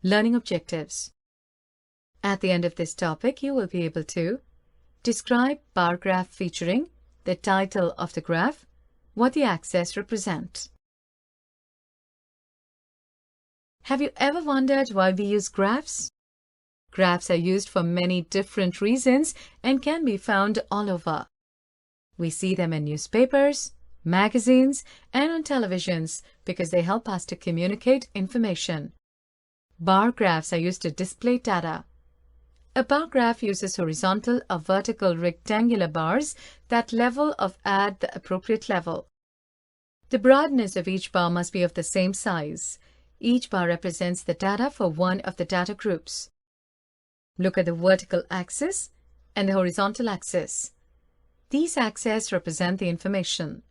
Learning objectives. At the end of this topic, you will be able to describe bar graph featuring the title of the graph, what the axes represent. Have you ever wondered why we use graphs? Graphs are used for many different reasons and can be found all over. We see them in newspapers, magazines, and on televisions because they help us to communicate information. Bar graphs are used to display data. A bar graph uses horizontal or vertical rectangular bars that level off at the appropriate level. The broadness of each bar must be of the same size. Each bar represents the data for one of the data groups. Look at the vertical axis and the horizontal axis. These axes represent the information.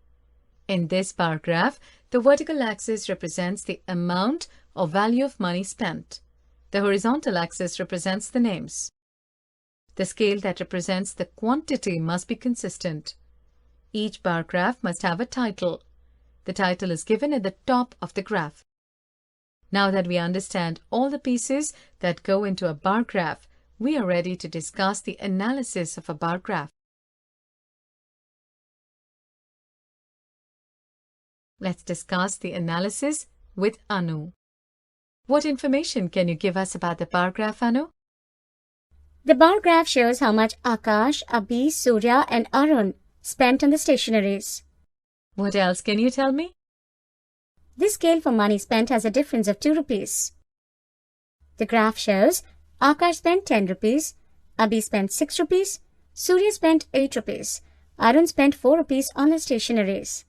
In this bar graph, the vertical axis represents the amount or value of money spent. The horizontal axis represents the names. The scale that represents the quantity must be consistent. Each bar graph must have a title. The title is given at the top of the graph. Now that we understand all the pieces that go into a bar graph, we are ready to discuss the analysis of a bar graph. Let's discuss the analysis with Anu. What information can you give us about the bar graph, Anu? The bar graph shows how much Akash, Abhi, Surya and Arun spent on the stationaries. What else can you tell me? This scale for money spent has a difference of 2 rupees. The graph shows Akash spent 10 rupees, Abhi spent 6 rupees, Surya spent 8 rupees, Arun spent 4 rupees on the stationaries.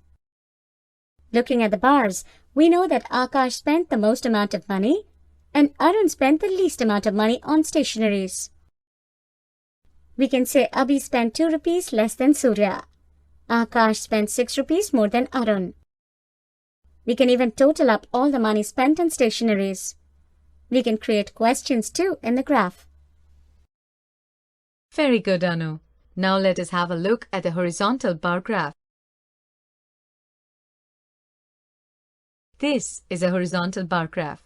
Looking at the bars, we know that Akash spent the most amount of money and Arun spent the least amount of money on stationaries. We can say Abhi spent 2 rupees less than Surya. Akash spent 6 rupees more than Arun. We can even total up all the money spent on stationaries. We can create questions too in the graph. Very good, Anu. Now let us have a look at the horizontal bar graph. This is a horizontal bar graph.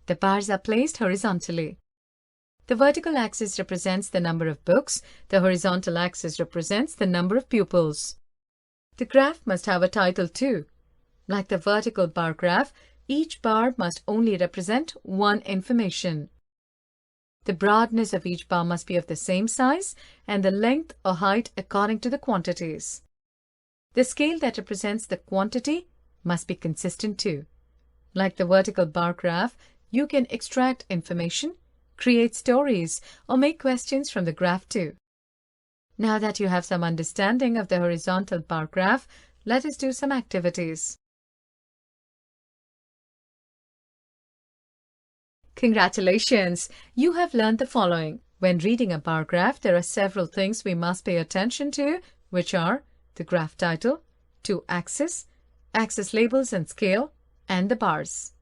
The bars are placed horizontally. The vertical axis represents the number of books. The horizontal axis represents the number of pupils. The graph must have a title too. Like the vertical bar graph, each bar must only represent one information. The broadness of each bar must be of the same size and the length or height according to the quantities. The scale that represents the quantity must be consistent too. Like the vertical bar graph, you can extract information, create stories, or make questions from the graph too. Now that you have some understanding of the horizontal bar graph, let us do some activities. Congratulations! You have learned the following. When reading a bar graph, there are several things we must pay attention to, which are the graph title, 2 axes, axis labels and scale, and the bars.